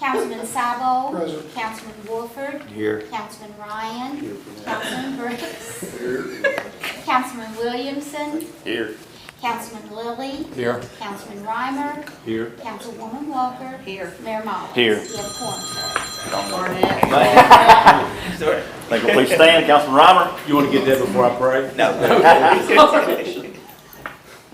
Councilman Sabo. Present. Councilman Wolford. Here. Councilman Ryan. Councilman Brooks. Councilman Williamson. Here. Councilman Lilly. Here. Councilman Reimer. Here. Councilwoman Walker. Here. Mayor Mullins. Here. You have a quorum, sir. Thank you. Please stand. Councilman Reimer. You want to get that before I pray? No.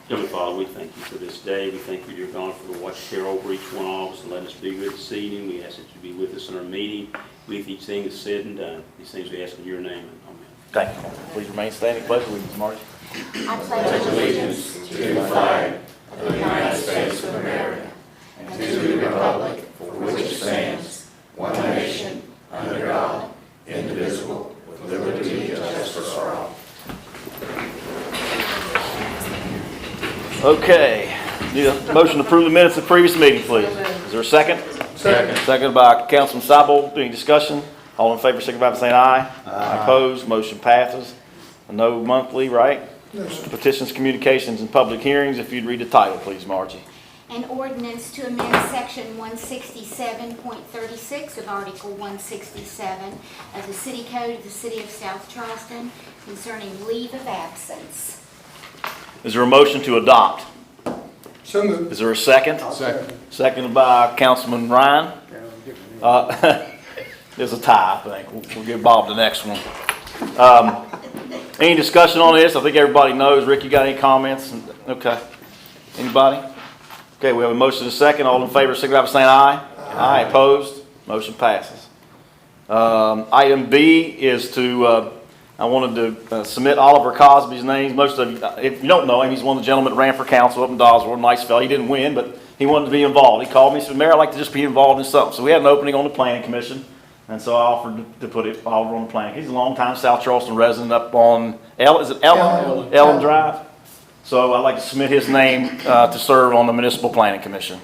Heavenly Father, we thank you for this day. We thank you, dear God, for the watch care over each one of us and let us be good this evening. We ask that you be with us in our meeting, with each thing that's said and done. These things we ask in your name. Amen. Thank you. Please remain standing. Pledge allegiance, Margie. I pledge allegiance to the flag of the United States of America and to the republic for which it stands, one nation, under God, indivisible, with liberty and justice for all. Okay. Need a motion to approve the minutes of the previous meeting, please. Is there a second? Second. Seconded by Councilman Sabo. Any discussion? All in favor, signify by saying aye. Aye. Opposed, motion passes. No monthly, right? No, sir. Petitions, communications, and public hearings. If you'd read the title, please, Margie. An ordinance to amend section 167.36 of Article 167 of the City Code of the City of South Charleston concerning leave of absence. Is there a motion to adopt? So moved. Is there a second? Second. Seconded by Councilman Ryan. There's a tie, I think. We'll give Bob the next one. Any discussion on this? I think everybody knows. Rick, you got any comments? Okay. Anybody? Okay, we have a motion and a second. All in favor, signify by saying aye. Aye. Opposed? Motion passes. Item B is to, I wanted to submit Oliver Cosby's names. Most of you, if you don't know him, he's one of the gentlemen that ran for council up in Doswell. Nice fellow. He didn't win, but he wanted to be involved. He called me and said, Mayor, I'd like to just be involved in something. So we had an opening on the planning commission. And so I offered to put it Oliver on the planning. He's a longtime South Charleston resident up on, Ellen Drive? So I'd like to submit his name to serve on the municipal planning commission.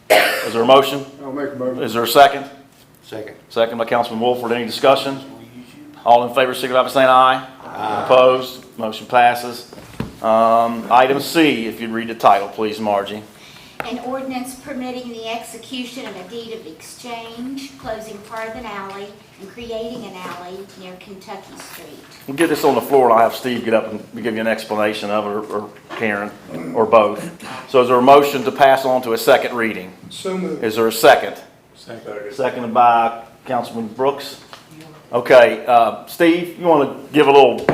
Is there a motion? I'll make a motion. Is there a second? Second. Second by Councilman Wolford. Any discussion? All in favor, signify by saying aye. Aye. Opposed? Motion passes. Item C, if you'd read the title, please, Margie. An ordinance permitting the execution of a deed of exchange, closing part of an alley and creating an alley near Kentucky Street. We'll get this on the floor and I'll have Steve get up and give you an explanation of it, or Karen, or both. So is there a motion to pass on to a second reading? So moved. Is there a second? Second. Seconded by Councilman Brooks. Okay, Steve, you want to give a little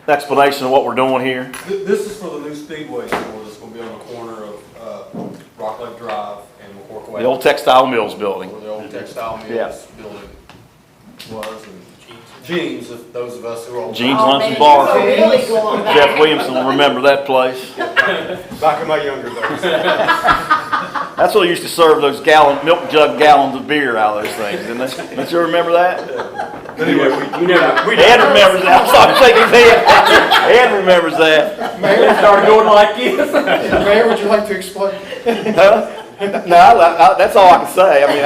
explanation of what we're doing here? This is for the new Speedway store that's going to be on the corner of Rock Lake Drive and McCorkle. The old textile mills building. Where the old textile mills Yeah. building was. And Jeans, if those of us who are old. Jeans Lunch and Bar. Really going back. Jeff Williamson will remember that place. Back in my younger days. That's what they used to serve those milk jug gallons of beer out of those things, didn't they? Don't you remember that? But anyway, Ed remembers that. I'm sorry, shaking his head. Ed remembers that. Mayor, Started going like this. Mayor, would you like to explain? Huh? No, that's all I can say. I mean,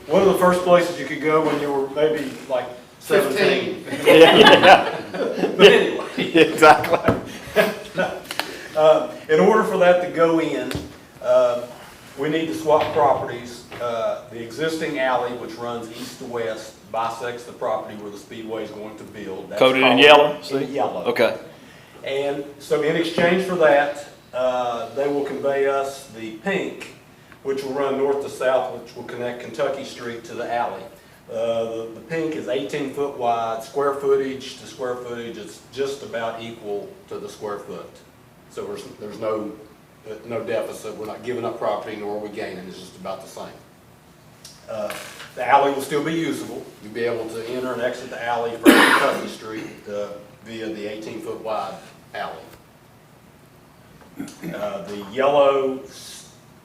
one of the first places you could go when you were maybe like 17. yeah. But anyway. Exactly. In order for that to go in, we need to swap properties. The existing alley, which runs east to west, bisects the property where the Speedway is going to build. That's Coated in called- yellow? In yellow. Okay. And so in exchange for that, they will convey us the pink, which will run north to south, which will connect Kentucky Street to the alley. The pink is 18 foot wide, square footage to square footage, it's just about equal to the square foot. So there's no deficit, we're not giving up property nor are we gaining, it's just about the same. The alley will still be usable. You'll be able to enter and exit the alley from Kentucky Street via the 18 foot wide alley. The yellow,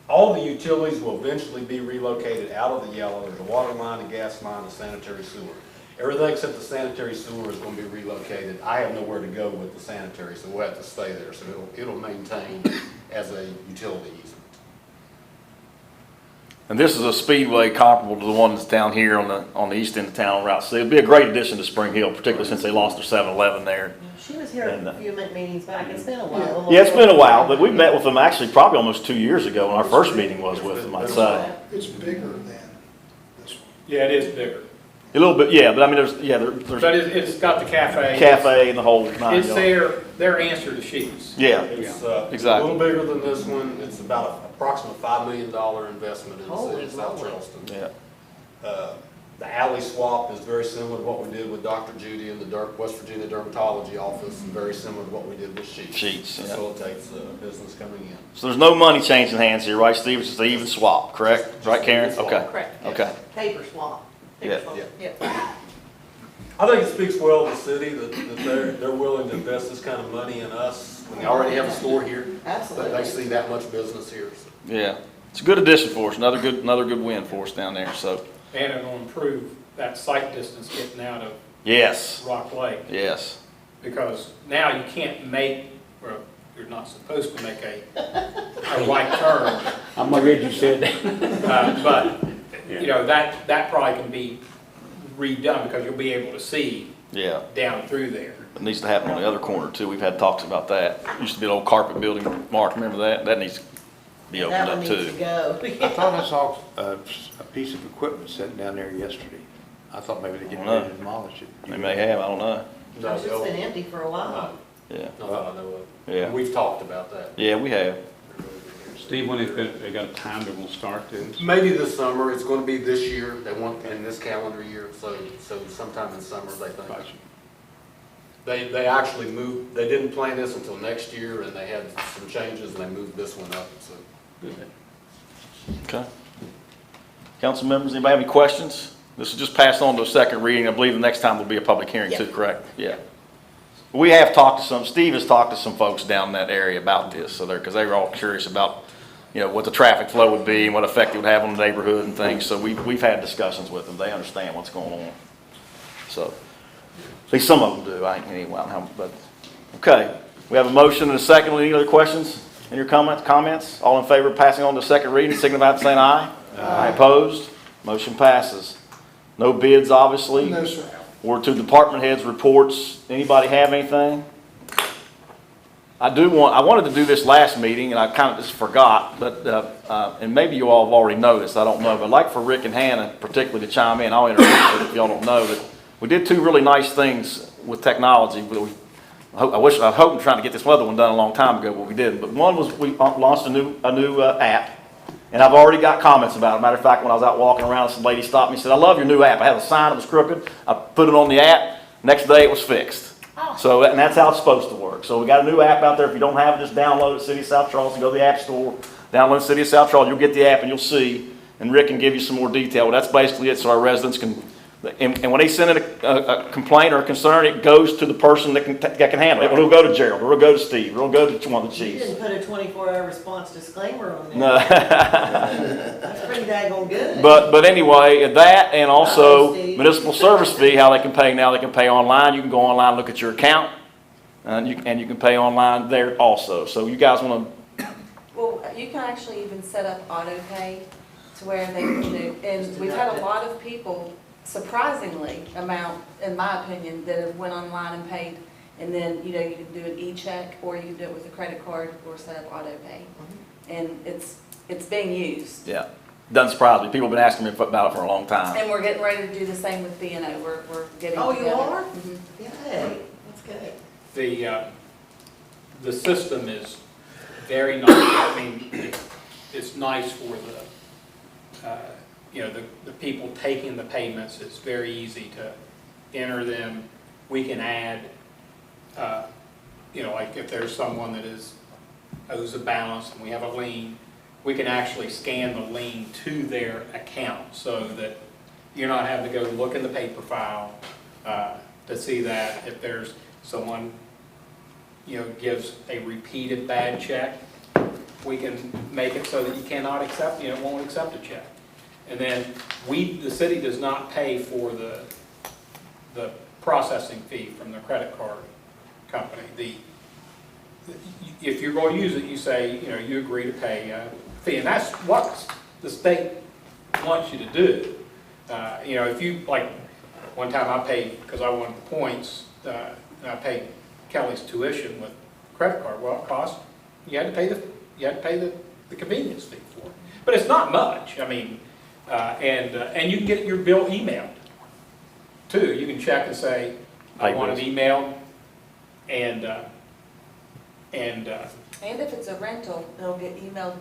all the utilities will eventually be relocated out of the yellow. There's a water line, a gas line, a sanitary sewer. Everything except the sanitary sewer is going to be relocated. I have nowhere to go with the sanitary, so we'll have to stay there. So it'll maintain as a utility easement. And this is a speedway comparable to the one that's down here on the east end of town on Route 6. It'd be a great addition to Spring Hill, particularly since they lost their 7-Eleven there. She was here a few meetings back, it's been a while. Yeah, it's been a while, but we met with them actually probably almost 2 years ago, when our first meeting was with them, I'd say. It's bigger than this. Yeah, it is bigger, A little bit, yeah, but I mean, there's but it's got the cafe. cafe and the whole nine It's yards. their answer to Sheets. Yeah, It's Exactly. a little bigger than this one. It's about approximately $5 million investment in the city Holy of South moly. Charleston. yeah, The alley swap is very similar to what we did with Dr. Judy in the West Virginia Dermatology Office, and very similar to what we did with Sheets. Sheets, yeah. Facilitates business coming in. So there's no money changing hands here, right, Steve? It's just an even swap, correct? Right, Karen? Just an Okay, even Correct. okay. Paper swap. Yeah. Paper swap. Yeah. Yep. I think it speaks well of the city that they're willing to invest this kind of money in us when they already have a store here. Absolutely. They see that much business here. So. Yeah, it's a good addition for us, another good win for us down there, so, And it'll improve that sight distance getting out of yes, Rock Lake. yes. Because now you can't make, or you're not supposed to make a right turn. I'm glad you said that. But, you know, that probably can be redone because you'll be able to see Yeah, down through there. it needs to happen on the other corner too, we've had talks about that. Used to be an old carpet building, Mark, remember that? That needs to be opened That up one needs to too. go. I thought I saw a piece of equipment sitting down there yesterday. I thought maybe they're getting ready to demolish it. They may have, I don't know, It's just been empty for a while. yeah, Not that I know of. yeah, We've talked about that. yeah, we have. Steve, when they got a time they're gonna start this? Maybe this summer, it's gonna be this year, they want, in this calendar year, so sometime in summer, they think. Gotcha. They actually moved, they didn't plan this until next year, and they had some changes, and they moved this one up, so. Good. Okay. Council members, anybody have any questions? This is just passed on to a second reading. I believe the next time will be a public hearing too, correct? Yeah. We have talked to Steve has talked to some folks down in that area about this, so because they were all curious about, you know, what the traffic flow would be and what effect it would have on the neighborhood and things. So we've had discussions with them. They understand what's going on. So, at least some of them do. I ain't anyway, but, okay. We have a motion and a second. Any other questions? Any comments? All in favor of passing on to second reading, signify by saying aye. Aye. Opposed? Motion passes. No bids, obviously. No, sir. Or to department heads' reports. Anybody have anything? I wanted to do this last meeting, and I kind of just forgot, but, and maybe you all have already noticed, I don't know, but I'd like for Rick and Hannah particularly to chime in. I'll introduce it if y'all don't know, that we did two really nice things with technology. I hope I'm trying to get this other one done a long time ago, but we didn't. But one was we launched a new app. And I've already got comments about it. Matter of fact, when I was out walking around, some lady stopped me and said, "I love your new app. I had a sign that was crooked. I put it on the app. Next day it was fixed." So, and that's how it's supposed to work. So we got a new app out there. If you don't have it, just download it, City of South Charleston, go to the App Store, download City of South Charleston. You'll get the app and you'll see. And Rick can give you some more detail. Well, that's basically it, so our residents can, and when they send in a complaint or a concern, it goes to the person that can handle it. It'll go to Gerald, or it'll go to Steve, or it'll go to one of the You chiefs. didn't put a 24-hour response disclaimer on there. No. That's pretty daggone good. But anyway, that and also Steve. municipal service fee, how they can pay now. They can pay online. You can go online and look at your account, and you can pay online there also. So you guys want to? Well, you can actually even set up auto pay to where they can do, and we've had a lot of people, surprisingly amount, in my opinion, that have went online and paid, and then, you know, you can do an e-check, or you can do it with a credit card, or set up auto pay. And it's being used. Yeah, doesn't surprise me. People have been asking me about it for a long time. And we're getting ready to do the same with B&O. We're getting Oh, you together. are? Mhm. Yay, that's good. The system is very nice. I mean, it's nice for the, you know, the people taking the payments. It's very easy to enter them. We can add, you know, like if there's someone that owes a balance and we have a lien, we can actually scan the lien to their account so that you're not having to go look in the paper file to see that. If there's someone, you know, gives a repeated bad check, we can make it so that you cannot accept, you know, won't accept a check. And then the city does not pay for the processing fee from the credit card company. If you're going to use it, you say, you know, you agree to pay a fee. And that's what the state wants you to do. You know, if you, like, one time I paid, because I wanted the points, and I paid Kelly's tuition with credit card. Well, it cost, you had to pay the convenience fee for it. But it's not much, I mean, and you can get your bill emailed, too. You can check and say, I want it emailed, and And if it's a rental, it'll get emailed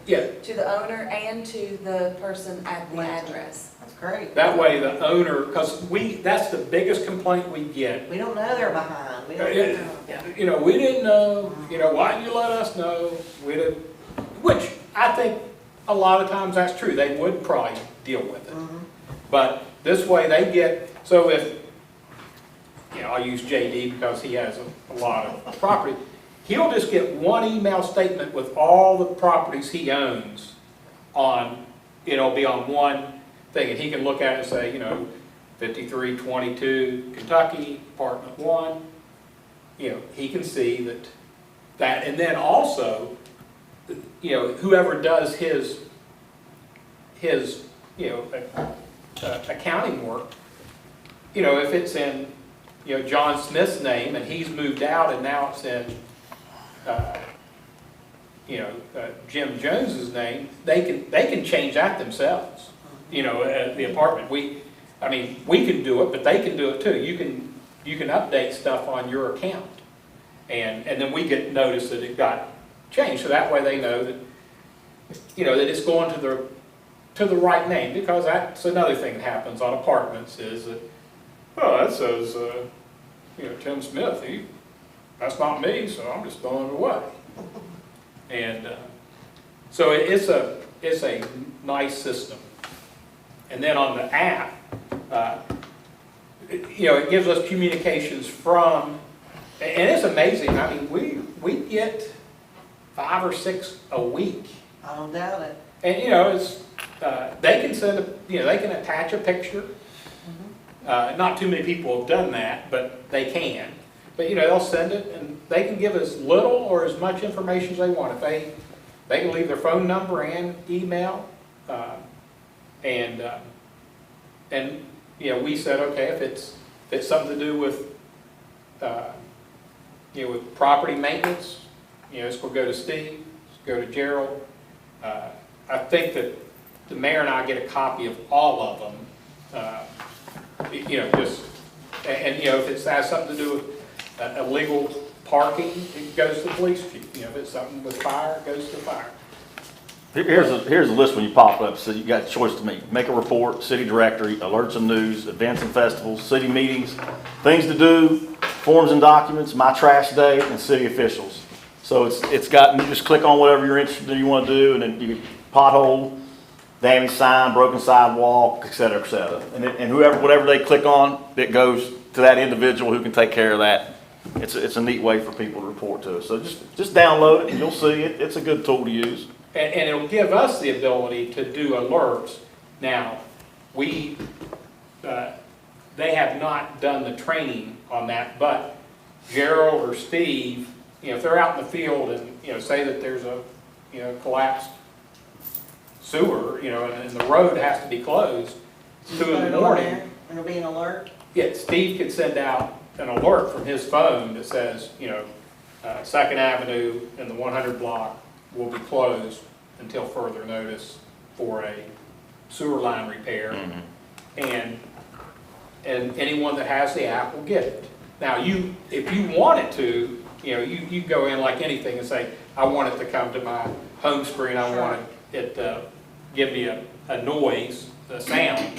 yeah, to the owner and to the person at the Rental. address. That's great. that way the owner, because that's the biggest complaint we get. We don't know they're behind. We don't know. Yeah. You know, we didn't know, you know, why didn't you let us know? We didn't, which I think a lot of times that's true, they would probably deal with it. But this way they get, so if, you know, I'll use JD because he has a lot of property, he'll just get one email statement with all the properties he owns on, it'll be on one thing, and he can look at it and say, you know, 5322 Kentucky, apartment 1, you know, he can see that, and then also, you know, whoever does his you know, accounting work, you know, if it's in, you know, John Smith's name and he's moved out and now it's in, you know, Jim Jones's name, they can change that themselves. You know, the apartment, I mean, we can do it, but they can do it too. You can update stuff on your account, and then we get notice that it got changed, so that way they know that, you know, that it's going to the right name, because that's another thing that happens on apartments is that, oh, that says, you know, Tim Smith, that's not me, so I'm just throwing it away. And so it's a nice system. And then on the app, you know, it gives us communications from, and it's amazing. I mean, we get 5 or 6 a week. I don't doubt it. And, you know, it's, they can you know, they can attach a picture. Not too many people have done that, but they can. But, you know, they'll send it, and they can give as little or as much information as they want. If they can leave their phone number and email, and you know, we said, okay, if it's something to do with, you know, with property maintenance, you know, it's going to go to Steve, it's going to go to Gerald. I think that the mayor and I get a copy of all of them. You know, just, and you know, if it has something to do with illegal parking, it goes to the police chief. You know, if it's something with fire, it goes to fire. Here's a list when you pop up, so you got a choice to make. Make a report, city directory, alerts and news, events and festivals, city meetings, things to do, forms and documents, my trash day, and city officials. So it's got, you just click on whatever you're interested in, you want to do, and then you pothole, damaged sign, broken sidewalk, et cetera, et cetera. And whatever they click on, it goes to that individual who can take care of that. It's a neat way for people to report to us. So just download it and you'll see it. It's a good tool to use. And it'll give us the ability to do alerts. Now, they have not done the training on that, but Gerald or Steve, you know, if they're out in the field and, you know, say that there's a, you know, collapsed sewer, you know, and the road has to be closed, it's 2 in the morning. And it'll be an alert. Yeah, Steve could send out an alert from his phone that says, you know, 2nd Avenue and the 100 block will be closed until further notice for a sewer line repair. And anyone that has the app will get it. Now, if you wanted to, you know, you go in like anything and say, I want it to come to my home screen, I want it to give me a noise, a sound.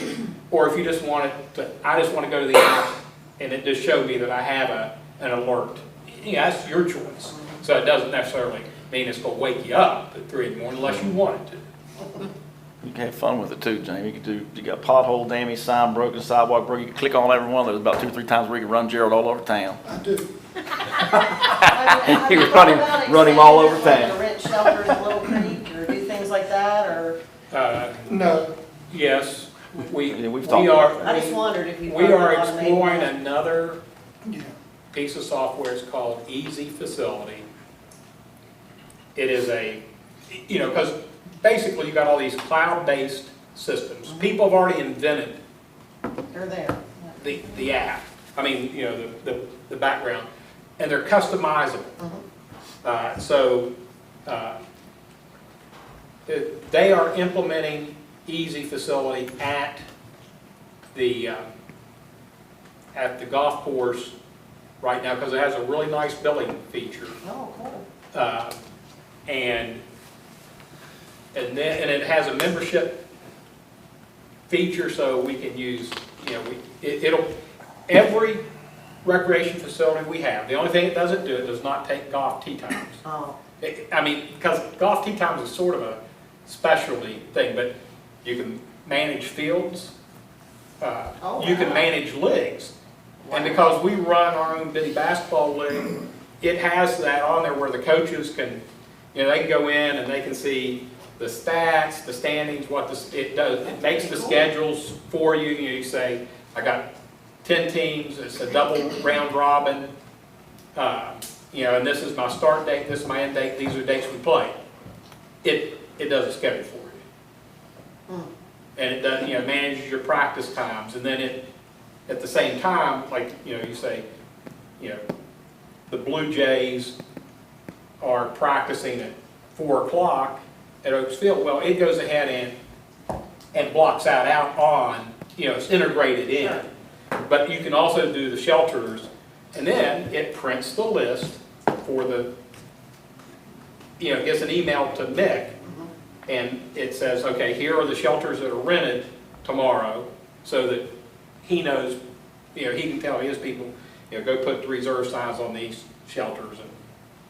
Or if you just want it to, I just want to go to the app and it just showed me that I have an alert. Yeah, that's your choice. So it doesn't necessarily mean it's going to wake you up at 3 in the morning unless you want it to. You can have fun with it too, Jamie. You got pothole, damaged sign, broken sidewalk, broken. You can click on every one. There's about 2 or 3 times where you can run Gerald all over town. I do. You can run him all over town. Like rent shelters in Little Creek or do things like that, or? No, Yes, we've talked about I just wondered if you. we are thought about exploring automating another yeah, piece of software. It's called Easy Facility. It is you know, because basically you got all these cloud-based systems. People have already invented They're there. the app. I mean, you know, the background, and they're customizable. They are implementing Easy Facility at the golf course right now because it has a really nice billing feature. Oh, cool. And it has a membership feature, so we can use, you know, every recreation facility we have, the only thing it doesn't do, it does not take golf tee times. Oh, I mean, because golf tee times is sort of a specialty thing, but you can manage fields, you can manage leagues. And because we run our own bitty basketball league, it has that on there where the coaches can, you know, they can go in and they can see the stats, the standings, it does. It makes the schedules for you. You know, you say, I got 10 teams, it's a double round robin, you know, and this is my start date, this is my end date, these are the dates we play. It does a schedule for you. And it does, you know, manages your practice times, and then it, at the same time, like, you know, you say, you know, the Blue Jays are practicing at 4 o'clock at Oaks Field. Well, it goes ahead and blocks that out on, you know, it's integrated in. Sure. But you can also do the shelters, and then it prints the list for the, you know, gets an email to Mick, and it says, okay, here are the shelters that are rented tomorrow, so that he knows, you know, he can tell his people, you know, go put the reserve signs on these shelters and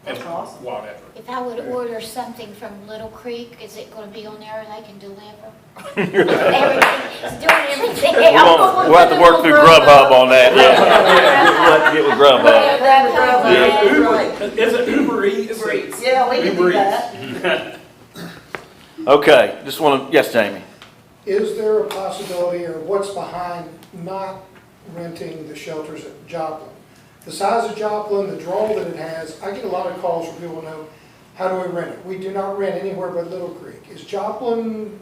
That's awesome. whatever. If I would order something from Little Creek, is it gonna be on there and they can deliver? Everything, it's doing everything else. We'll have to work through Grubhub on that. We'll have to get with Grubhub. Is it Uber Eats? Uber Eats. Yeah, we can do Uber that. Eats. Okay, just want to, yes, Jamie? Is there a possibility, or what's behind not renting the shelters at Joplin? The size of Joplin, the draw that it has, I get a lot of calls from people who know, how do we rent it? We do not rent anywhere but Little Creek. Is Joplin,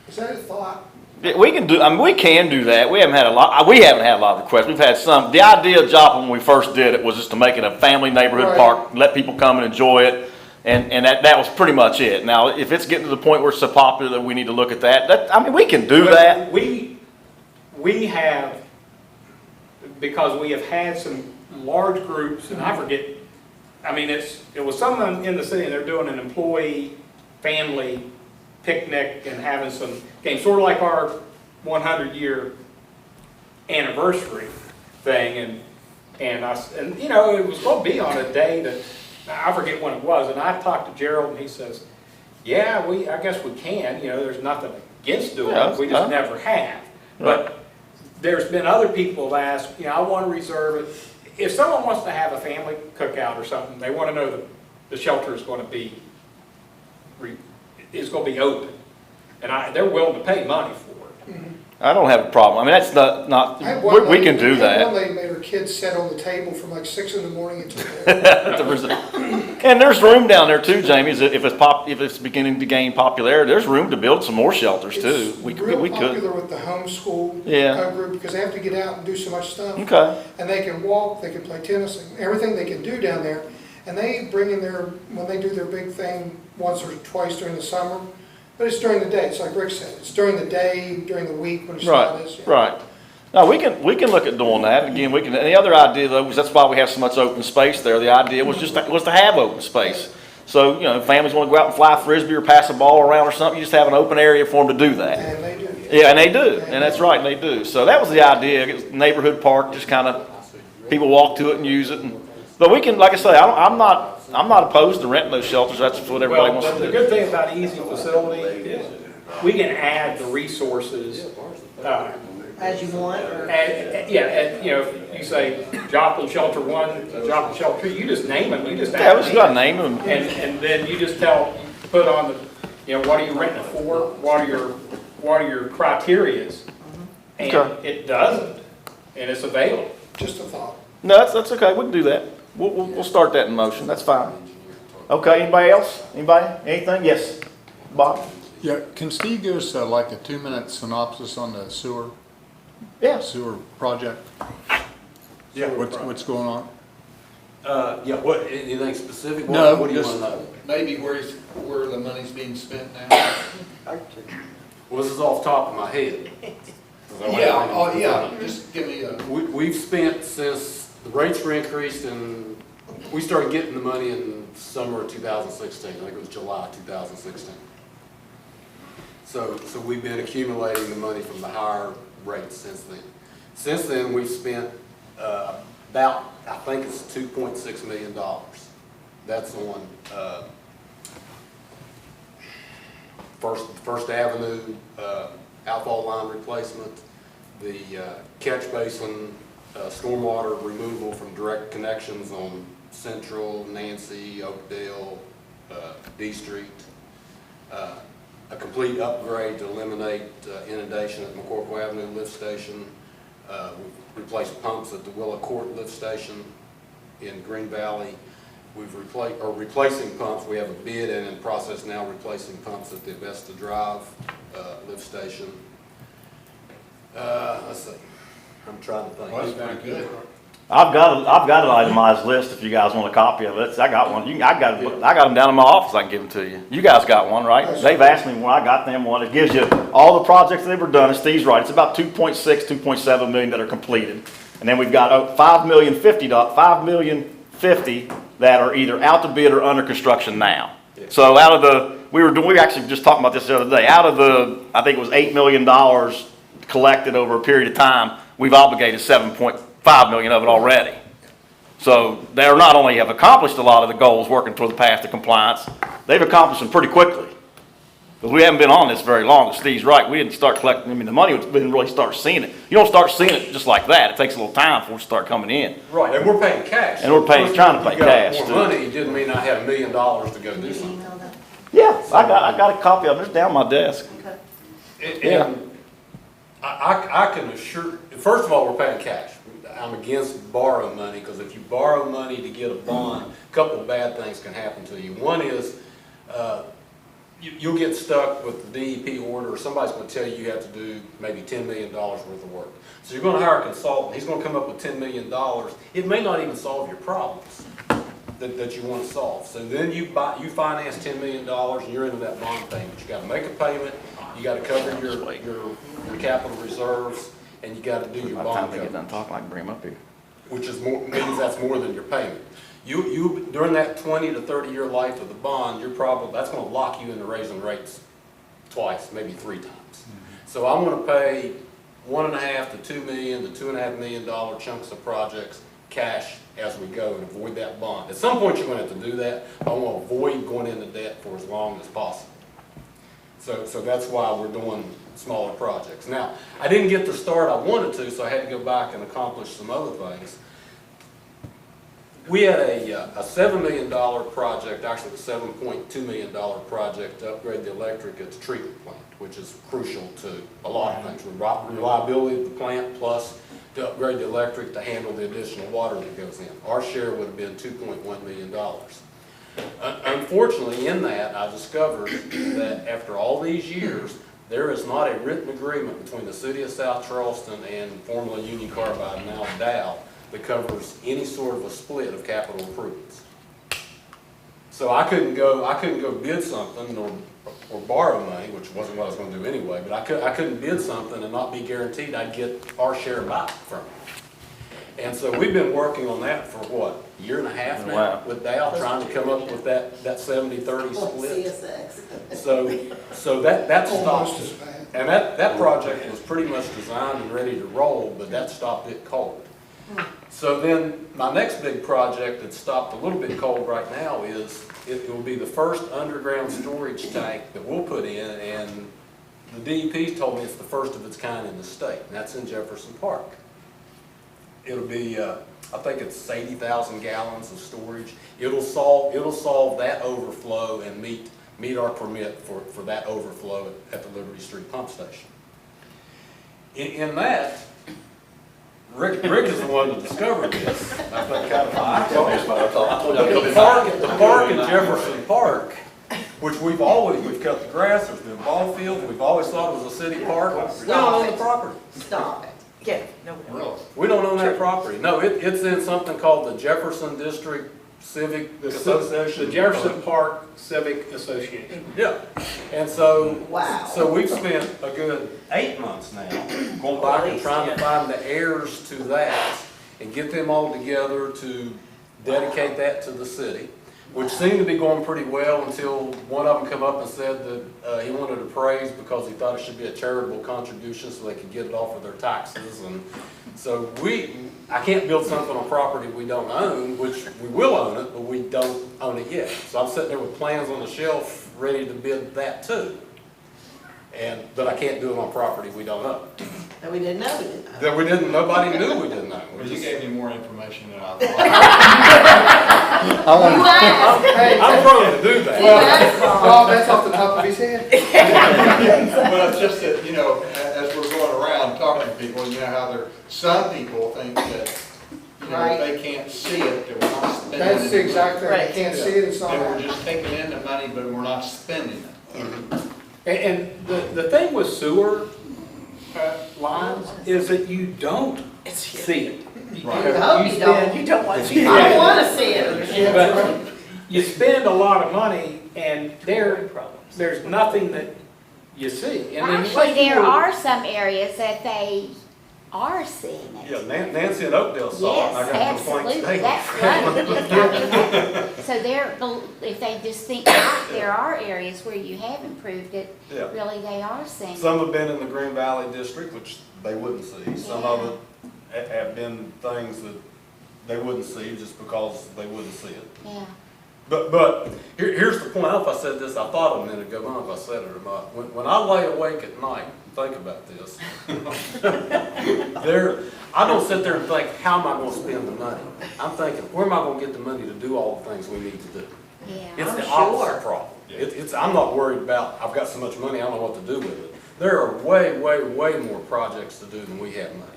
is that a thought? We can do, I mean, we can do that. We haven't had a lot of requests. We've had some. The idea of Joplin when we first did it was just to make it a family neighborhood Right. park, let people come and enjoy it. And that was pretty much it. Now, if it's getting to the point where it's so popular that we need to look at that, I mean, we can do that. We have, because we have had some large groups, and I forget, I mean, it was someone in the city, and they're doing an employee family picnic and having some games, sort of like our 100-year anniversary thing, and you know, it was going to be on a day that, I forget when it was, and I talked to Gerald, and he says, yeah, I guess we can, you know, there's nothing against doing it, we just never have. But there's been other people who've asked, you know, I want to reserve it. If someone wants to have a family cookout or something, they want to know that the shelter is going to be open, and they're willing to pay money for it. I don't have a problem. I mean, that's not I had one we can lady- do I had that. one lady made her kids sit on the table from like 6 in the morning until And there's room down there too, Jamie, if it's beginning to gain popularity, there's room to build some more shelters too. It's We real could. popular with the homeschool Yeah. group because they have to get out and do so much stuff. Okay. And they can walk, they can play tennis, and everything they can do down there. And they bring in when they do their big thing once or twice during the summer, but it's during the day, it's like Rick said, it's during the day, during the week when it's not as. Right. No, we can look at doing that. Again, we can, and the other idea though, was that's why we have so much open space there. The idea was just to have open space. So, you know, if families want to go out and fly a frisbee or pass a ball around or something, you just have an open area for them to do that. And they do. Yeah, and they do, and that's right, and they do. So that was the idea, it's a neighborhood park, just kind of, people walk to it and use it. But we can, like I say, I'm not opposed to renting those shelters, that's what everybody Well, wants to the do. good thing about Easy Facility is we can add the resources, As you want, or? you know, if you say Joplin Shelter 1, Joplin Shelter 2, you just name them, you just Yeah, add we them just got to in. name them. And then you just put on the, you know, what are you renting it for? What are your criterias? And Okay. it doesn't, and it's available. Just a thought. No, that's okay, we can do that. We'll start that in motion, that's fine. Okay, anybody else? Anybody? Anything? Yes, Bob? Yeah, can Steve give us like a 2-minute synopsis on the sewer project? Yeah. What's going on? Yeah, what, anything specific? No, What do you just want to know? maybe where the money's being spent now. Well, this is off the top of my head. Just give me a. We've spent since the rates were increased and we started getting the money in summer of 2016. I think it was July 2016. So we've been accumulating the money from the higher rates since then. Since then, we've spent about, I think it's $2.6 million. That's on First Avenue outfall line replacement, the catch basin stormwater removal from direct connections on Central, Nancy, Oakdale, D Street, a complete upgrade to eliminate inundation at McCorkle Avenue lift station. We've replaced pumps at the Willow Court lift station in Green Valley. We've replacing pumps. We have a bid and in process now replacing pumps at the Vesta Drive lift station. Let's see. I'm trying to think. Well, that's pretty good. I've got an itemized list if you guys want a copy of it. I got one. I got them down in my office. I can give them to you. You guys got one, right? They've asked me when I got them one. It gives you all the projects that were done. And Steve's right. It's about 2.7 million that are completed, and then we've got $5 million that are either out to bid or under construction now. Yeah. So out of the we actually just talking about this the other day. Out of the I think it was $8 million collected over a period of time, we've obligated $7.5 million of it already. So they're not only have accomplished a lot of the goals working toward the path to compliance, they've accomplished them pretty quickly. Because we haven't been on this very long. Steve's right. We didn't start collecting. I mean, the money, we didn't really start seeing it. You don't start seeing it just like that. It takes a little time for it to start coming in. Right, and we're paying cash. And we're trying to pay cash, More too. money didn't mean I had $1 million to go do something. Yeah, I got a copy of it. It's down my desk. And I can assure, first of all, we're paying cash. I'm against borrowing money, because if you borrow money to get a bond, a couple of bad things can happen to you. One is, you'll get stuck with the DEP order, or somebody's going to tell you have to do maybe $10 million worth of work. So you're going to hire a consultant. He's going to come up with $10 million. It may not even solve your problems that you want to solve. So then you finance $10 million and you're into that bond payment. You got to make a payment. You got to cover your capital reserves, and you got to do your By the time bond they get coverage, done talking, I can bring them up here. which is means that's more than your payment. You during that 20 to 30 year life of the bond, that's going to lock you into raising rates twice, maybe 3 times. So I'm going to pay $1.5 to $2 million to $2.5 million chunks of projects cash as we go and avoid that bond. At some point you're going to have to do that. I want to avoid going into debt for as long as possible. So that's why we're doing smaller projects. Now, I didn't get the start I wanted to, so I had to go back and accomplish some other things. We had a $7 million project, actually a $7.2 million project to upgrade the electric at the treatment plant, which is crucial to a lot of things. Reliability of the plant, plus to upgrade the electric to handle the additional water that goes in. Our share would have been $2.1 million. Unfortunately, in that, I discovered that after all these years, there is not a written agreement between the City of South Charleston and formerly Union Carbide, now Dow, that covers any sort of a split of capital improvements. So I couldn't go bid something or borrow money, which wasn't what I was going to do anyway, but I couldn't bid something and not be guaranteed I'd get our share back from it. And so we've been working on that for what, a year and a half now? Wow. With Dow, trying to come up with that 70-30 split. CSX. So that Almost stopped. as bad. And that project was pretty much designed and ready to roll, but that stopped it cold. So then my next big project that stopped a little bit cold right now is it will be the first underground storage tank that we'll put in, and the DEP told me it's the first of its kind in the state, and that's in Jefferson Park. It'll be, I think it's 80,000 gallons of storage. It'll solve that overflow and meet our permit for that overflow at the Liberty Street pump station. In that, Rick is the one that discovered this. I think the park at Jefferson Park which we've cut the grass, there's been ball fields, we've always thought it was a city park. We don't own the property. Stop it. Get, no, Really? We don't own that property. No, it's in something called the Jefferson District Civic Association. The Jefferson Park Civic Association. Yeah, and so. Wow. So we've spent a good 8 months now going back and trying to find the heirs to that and get them all together to dedicate that to the city, which seemed to be going pretty well until one of them come up and said that he wanted a praise because he thought it should be a charitable contribution so they could get it off of their taxes. And so I can't build something on property we don't own, which we will own it, but we don't own it yet. So I'm sitting there with plans on the shelf ready to bid that too. But I can't do it on property we don't own. that we didn't know we didn't know. That nobody knew we didn't own. Well, you gave me more information than I thought. I'm prone to do that. Well, that's off the top of his head. Well, it's just that, as we're going around talking to people, some people think that, Right. if they can't see it, that we're not spending it. That's exactly, right. Right. You can't see it, it's not. That we're just taking in the money, but we're not spending it. And the thing with sewer lines is that you don't see it. Right. You hope you don't, you don't want to see it. I don't want to see it. But you spend a lot of money and there's nothing that you see. And then Actually, there you- are some areas that they are seeing it. Yeah, Nancy and Oakdale saw it, and I Yes, got complaints. absolutely, that's right. So if they just think, there are areas where you have improved it, Yeah. really they are seeing it. Some have been in the Green Valley District, which they wouldn't see. Some of it have been things that they wouldn't see just because they wouldn't see it. Yeah. But here's the point. I don't know if I said this, I thought a minute ago, I don't know if I said it or not. When I lay awake at night and think about this, I don't sit there and think, how am I going to spend the money? I'm thinking, where am I going to get the money to do all the things we need to do? Yeah. It's the I'm opposite sure. problem. I'm not worried about, I've got so much money, I don't know what to do with it. There are way, way, way more projects to do than we have money.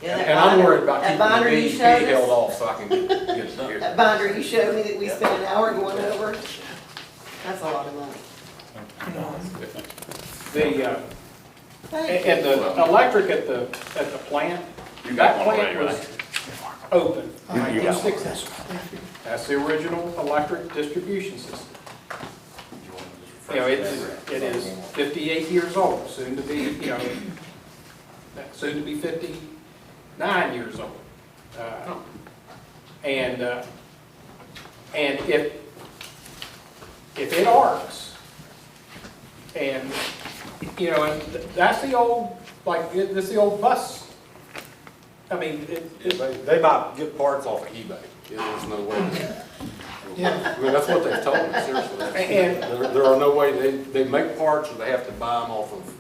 Yeah, that And I'm binder- worried about that keeping the binder you DEP showed us? held off so I can get it done. That binder you showed me that we spent an hour going over, that's a lot of money. And the electric at the plant, that plant was open in 1960s. That's the original electric distribution system. It is 58 years old, soon to be 59 years old. And if it arcs, and and that's the old, this is the old bus. I mean, They might get parts off of eBay. There's no way. Yeah. I mean, that's what they've told me, seriously. And- There are no way, they make parts or they have to buy them off of,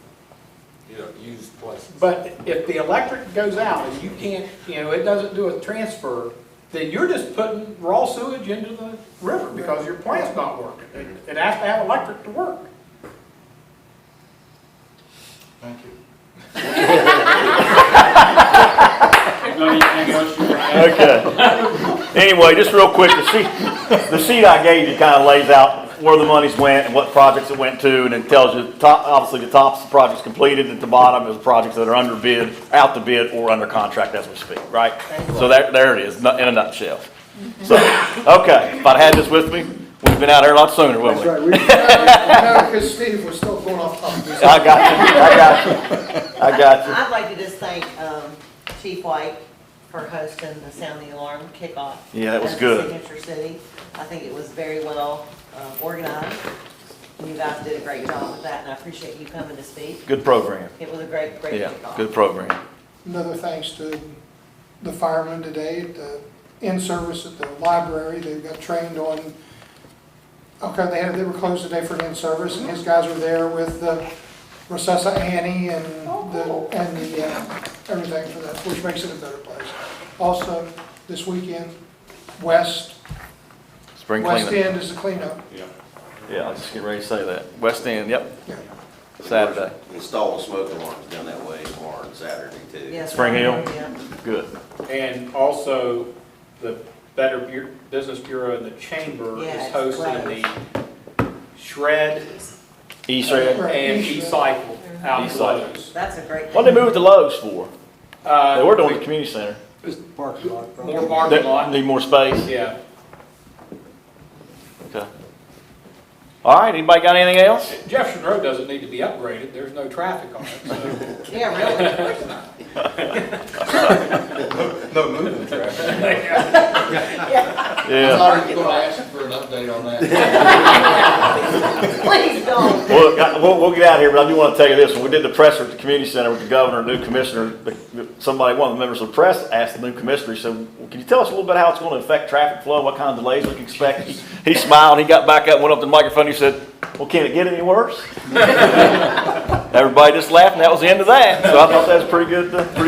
used places. But if the electric goes out and you can't, it doesn't do a transfer, then you're just putting raw sewage into the river because your plant's not working. It has to have electric to work. Thank you. Okay. Anyway, just real quick, the sheet I gave you kind of lays out where the monies went and what projects it went to, and it tells you, obviously the top's the projects completed, at the bottom is the projects that are under bid, out the bid, or under contract as we speak, right? So there it is, in a nutshell. So, okay, if I'd had this with me, we'd been out here a lot sooner, wouldn't we? No, because Steve was still going off top of his. I got you. I'd like to just thank Chief White for hosting the Sound the Alarm kickoff. Yeah, that was at good. Signature City. I think it was very well organized. You guys did a great job with that, and I appreciate you coming to speak. Good program. It was a great Yeah, kickoff. good program. Another thanks to the firemen today at the in-service at the library. They got trained on, they were closed today for an in-service, and his guys were there with the Recessa Annie and everything for that, which makes it a better place. Also, this weekend, Spring West cleanup. End is the cleanup. Yeah, I was just getting ready to say that. West End, yep, Yeah. Saturday. Install the smoke alarms down that way tomorrow and Saturday too. Yes, Spring Hill? yeah. Good. And also, the Better Business Bureau and the Chamber Yeah, is it's hosting closed. Shred E-Shred. and E-Cycle out in E-Cycle. Lowe's. That's a great thing. What did they move it to Lowe's for? They were doing the We- community center. More parking lot, Need more space. yeah. Okay. All right, anybody got anything else? Jefferson Road doesn't need to be upgraded, there's no traffic on it, so. Yeah, really, of course not. No moving traffic. I Yeah. thought he was gonna ask for an update on that. Please don't. We'll get out of here, but I do want to tell you this. When we did the presser at the community center with the governor, new commissioner, somebody, one of the members of the press asked the new commissioner, he said, well, can you tell us a little bit how it's going to affect traffic flow, what kind of delays we can expect? He smiled, he got back up, went up to the microphone, he said, well, can it get any worse? Everybody just laughed, and that was the end of that. So I thought that was a pretty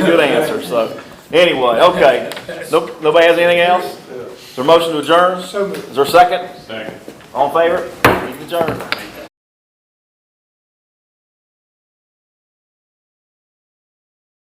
good answer. So anyway, okay. Nobody has anything else? Is there a motion to adjourn? So moved. Is there a second? Second. All in favor? Meeting adjourned.